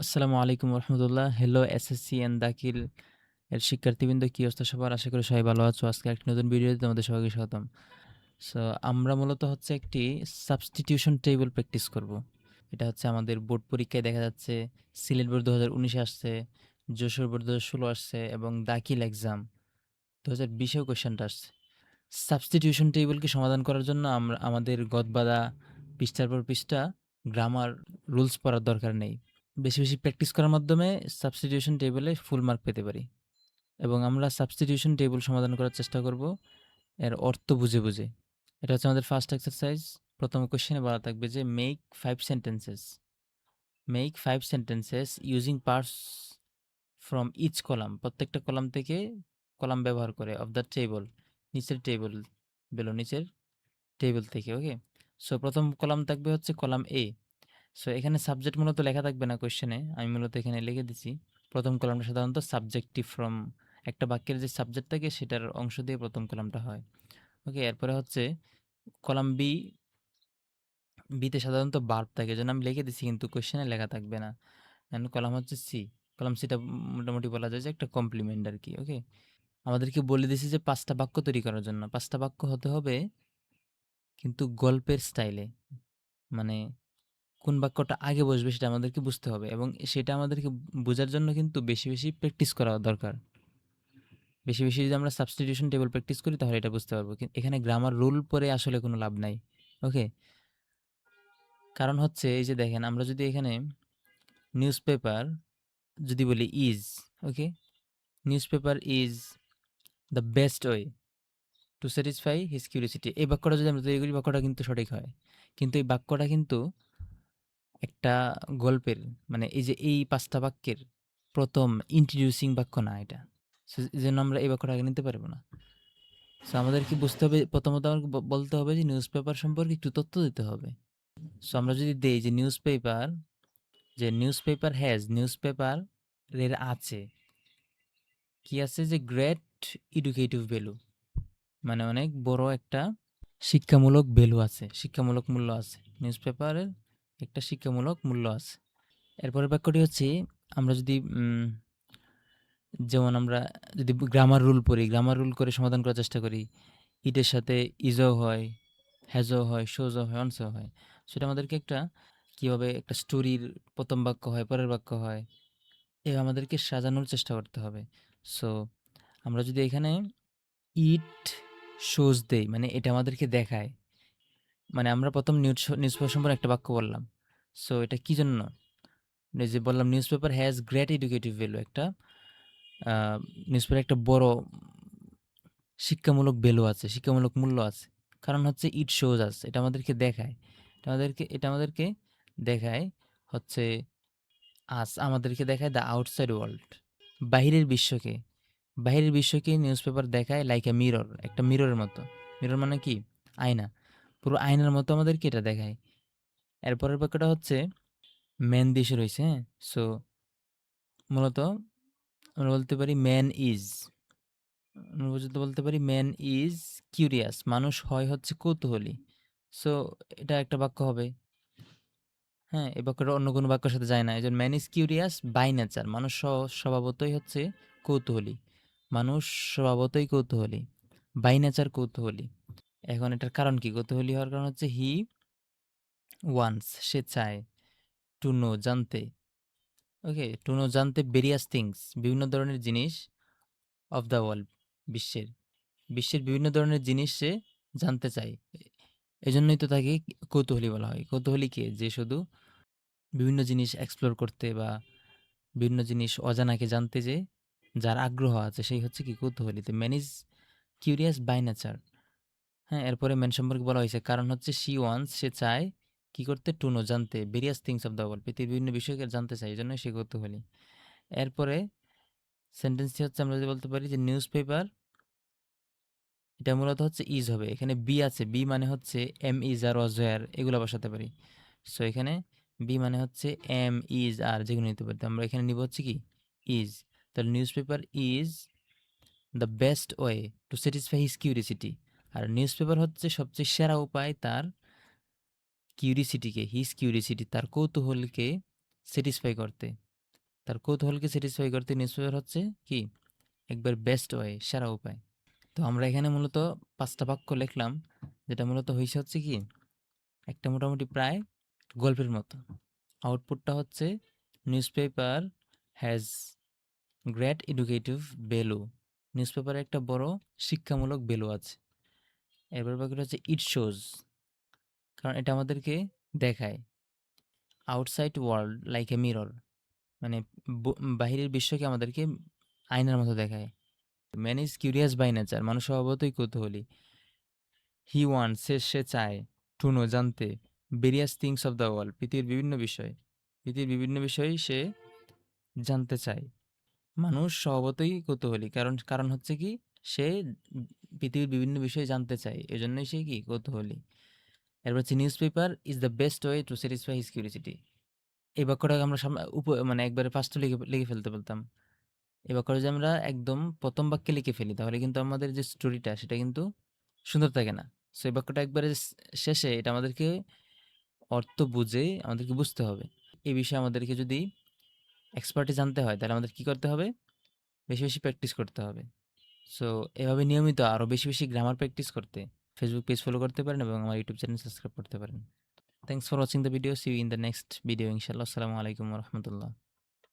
আসসালামু আলাইকুম রহমতুল্লাহ। Hello SSC and দাখিল এর শিক্ষার্থীবৃন্দ, কি অবস্থা সবার? আশা করি সবাই ভালো আছো। আজকে একটি নতুন ভিডিওতে তোমাদের সবাইকে স্বাগতম। সো আমরা মূলত হচ্ছে একটি সাবস্টিটিউশন টেবিল প্র্যাকটিস করব। এটা হচ্ছে আমাদের বোর্ড পরীক্ষায় দেখা যাচ্ছে, সিলেট বোর্ড 2019-এ আসছে, যশোর বোর্ড 2016 আসছে এবং দাখিল এক্সাম 2020-এও কোয়েশ্চেনটা আসছে। সাবস্টিটিউশন টেবিলকে সমাধান করার জন্য আমরা আমাদের গদবাঁধা পৃষ্ঠার পর পৃষ্ঠা গ্রামার রুলস পড়ার দরকার নেই। বেশি বেশি প্র্যাকটিস করার মাধ্যমে সাবস্টিটিউশন টেবিলে ফুল মার্ক পেতে পারি। এবং আমরা সাবস্টিটিউশন টেবিল সমাধান করার চেষ্টা করব এর অর্থ বুঝে বুঝে। এটা হচ্ছে আমাদের ফার্স্ট এক্সারসাইজ। প্রথম কোশ্চেনে বলা থাকবে যে make 5 sentences using parts from each column. প্রত্যেকটা কলাম থেকে কলাম ব্যবহার করে অফ দ্য টেবল, নিচের টেবিল নিচের টেবিল থেকে। ওকে, সো প্রথম কলাম থাকবে হচ্ছে কলাম এ। সো এখানে সাবজেক্ট মূলত লেখা থাকবে না কোয়েশ্চেনে, আমি মূলত এখানে লিখে দিছি। প্রথম কলামটা সাধারণত সাবজেক্টিভ ফ্রম, একটা বাক্যের যে সাবজেক্ট থাকে সেটার অংশ দিয়ে প্রথম কলামটা হয়। ওকে, এরপরে হচ্ছে কলাম বি। বিতে সাধারণত ভার্ব থাকে, যেন আমি লিখে দিছি কিন্তু কোয়েশ্চেনে লেখা থাকবে না। এন্ড কলাম হচ্ছে সি। কলাম সিটা মোটামুটি বলা যায় যে একটা কমপ্লিমেন্ট আর কি। ওকে, আমাদেরকে বলে দিছি যে 5টা বাক্য তৈরি করার জন্য 5টা বাক্য হতে হবে কিন্তু গল্পের স্টাইলে। মানে কোন বাক্যটা আগে বসবে সেটা আমাদেরকে বুঝতে হবে এবং সেটা আমাদেরকে বোঝার জন্য কিন্তু বেশি বেশি প্র্যাকটিস করা দরকার। বেশি বেশি যদি আমরা সাবস্টিটিউশন টেবিল প্র্যাকটিস করি তাহলে এটা বুঝতে পারবো। কিন্তু এখানে গ্রামার রুল পরে আসলে কোনো লাভ নাই। ওকে, কারণ হচ্ছে এই যে দেখেন, আমরা যদি এখানে নিউজ পেপার যদি বলি is, okay, news paper is the best way to satisfy his curiosity, এই বাক্যটা যদি আমরা তৈরি করি বাক্যটা কিন্তু সঠিক হয়। কিন্তু এই বাক্যটা কিন্তু একটা গল্পের, মানে এই যে এই 5টা বাক্যের প্রথম ইন্ট্রোডিউসিং বাক্য না এটা। সো এজন্য আমরা এই বাক্যটা আগে নিতে পারবো না। সো আমাদের কি বুঝতে হবে, প্রথমত আমাকে বলতে হবে যে নিউজ পেপার সম্পর্কে একটু তথ্য দিতে হবে। সো আমরা যদি দেই যে news paper has, news paper এর আছে, কি আছে, যে গ্রেট এডুকেটিভ ভ্যালু, মানে অনেক বড় একটা শিক্ষামূলক ভ্যালু আছে, শিক্ষামূলক মূল্য আছে। নিউজ পেপারের একটা শিক্ষামূলক মূল্য আছে। এরপরের বাক্যটি হচ্ছে, আমরা যদি যেমন আমরা যদি গ্রামার রুল পড়ি, গ্রামার রুল করে সমাধান করার চেষ্টা করি, ইটের সাথে ইজও হয়, হ্যাজও হয়, শোজও হয়, অনসও হয়। সেটা আমাদেরকে একটা কীভাবে একটা স্টোরির প্রথম বাক্য হয়, পরের বাক্য হয়, এ আমাদেরকে সাজানোর চেষ্টা করতে হবে। সো আমরা যদি এখানে ইট শোজ দেই, মানে এটা আমাদেরকে দেখায়, মানে আমরা প্রথম নিউজ পেপার সম্পর্কে একটা বাক্য বললাম। সো এটা কি জন্য, এই যে বললাম news paper has great educative value, একটা নিউজ পেপার একটা বড় শিক্ষামূলক ভ্যালু আছে, শিক্ষামূলক মূল্য আছে। কারণ হচ্ছে ইট শোজ আস, এটা আমাদেরকে দেখায়, এটা আমাদেরকে দেখায় হচ্ছে আমাদেরকে দেখায় দ্য আউটসাইড ওয়ার্ল্ড, বাহিরের বিশ্বকে। বাহিরের বিশ্বকে নিউজ পেপার দেখায় লাইক এ মিরর, একটা মিররের মতো। মিরর মানে কি? আয়না। পুরো আয়নার মতো আমাদেরকে এটা দেখায়। এরপরের বাক্যটা হচ্ছে ম্যান দিয়ে শুরু হইছে, হ্যাঁ? সো মূলত আমরা বলতে পারি ম্যান ইজ, আমরা বলতে পারি ম্যান ইজ কিউরিয়াস, মানুষ হয় হচ্ছে কৌতূহলী। সো এটা একটা বাক্য হবে। হ্যাঁ, এই বাক্যটা অন্য কোনো বাক্যের সাথে যায় না। এই জন্য man is curious by nature, মানুষ স্বভাবতই হচ্ছে কৌতূহলী। মানুষ স্বভাবতই কৌতূহলী, বাই নেচার কৌতূহলী। এখন এটার কারণ কি? কৌতূহলী হওয়ার কারণ হচ্ছে হি ওয়ান্টস, সে চায়, টু নো, জানতে। ওকে, টু নো জানতে, ভেরিয়াস থিংস, বিভিন্ন ধরনের জিনিস, অফ দ্য ওয়ার্ল্ড, বিশ্বের বিশ্বের বিভিন্ন ধরনের জিনিস সে জানতে চায়। এজন্যই তো তাকে কৌতূহলী বলা হয়। কৌতূহলী কে? যে শুধু বিভিন্ন জিনিস এক্সপ্লোর করতে বা বিভিন্ন জিনিস অজানাকে জানতে, যে যার আগ্রহ আছে সেই হচ্ছে কি কৌতূহলী। তো man is curious by nature. হ্যাঁ, এরপরে ম্যান সম্পর্কে বলা হয়েছে, কারণ হচ্ছে শি ওয়ান্টস, সে চায় কি করতে? টু নো, জানতে, various things of the world, পৃথিবীর বিভিন্ন বিষয়কে জানতে চায়, এই জন্য সে কৌতূহলী। এরপরে সেন্টেন্সটি হচ্ছে, আমরা যদি বলতে পারি যে নিউজ পেপার, এটা মূলত হচ্ছে ইজ হবে। এখানে বি আছে, বি মানে হচ্ছে এম ইজ আর ওয়াজ এগুলো বসাতে পারি। সো এখানে বি মানে হচ্ছে এম ইজ আর যেগুলো নিতে পারি, তো আমরা এখানে নিব হচ্ছে কি ইজ। তাহলে newspaper is the best way to satisfy his curiosity, আর নিউজ পেপার হচ্ছে সবচেয়ে সেরা উপায় তার কিউরিসিটিকে, হিজ কিউরিসিটি, তার কৌতূহলকে স্যাটিসফাই করতে। তার কৌতূহলকে স্যাটিসফাই করতে নিউজপেপার হচ্ছে কি একবার বেস্ট ওয়ে, সেরা উপায়। তো আমরা এখানে মূলত 5টা বাক্য লিখলাম, যেটা মূলত হইছে হচ্ছে কি একটা মোটামুটি প্রায় গল্পের মতো। আউটপুটটা হচ্ছে newspaper has great educative value. নিউজপেপারে একটা বড় শিক্ষামূলক ভ্যালু আছে। এরপর বাকিটা হচ্ছে ইট শোজ, কারণ এটা আমাদেরকে দেখায় outside world like a mirror, মানে বাহিরের বিশ্বকে আমাদেরকে আয়নার মতো দেখায়। Man is curious by nature, মানুষ স্বভাবতই কৌতূহলী। হি ওয়ান্ট, সে চায়, টু নো, জানতে, various things of the world, পৃথিবীর বিভিন্ন বিষয় সে জানতে চায়। মানুষ স্বভাবতই কৌতূহলী, কারণ কারণ হচ্ছে কি সে পৃথিবীর বিভিন্ন বিষয় জানতে চায়, এজন্যই সে কি কৌতূহলী। এরপর হচ্ছে news paper is the best way to satisfy his curiosity. এই বাক্যটাকে আমরা মানে একবারে ফার্স্ট লিখে লিখে ফেলতে বলতাম। এই বাক্যটা যদি আমরা একদম প্রথম বাক্যে লিখে ফেলি তাহলে কিন্তু আমাদের যে স্টোরিটা সেটা কিন্তু সুন্দর থাকে না। সো এই বাক্যটা একবারে শেষে এটা আমাদেরকে অর্থ বুঝে আমাদেরকে বুঝতে হবে। এই বিষয়ে আমাদেরকে যদি এক্সপার্টে জানতে হয় তাহলে আমাদের কি করতে হবে? বেশি বেশি প্র্যাকটিস করতে হবে। সো এভাবে নিয়মিত আরও বেশি বেশি গ্রামার প্র্যাকটিস করতে ফেসবুক পেজ ফলো করতে পারেন এবং আমার ইউটিউব চ্যানেল সাবস্ক্রাইব করতে পারেন। Thanks for watching the video, see you in the next video ইনশাআল্লাহ। আসসালামু আলাইকুম রহমতুল্লাহ।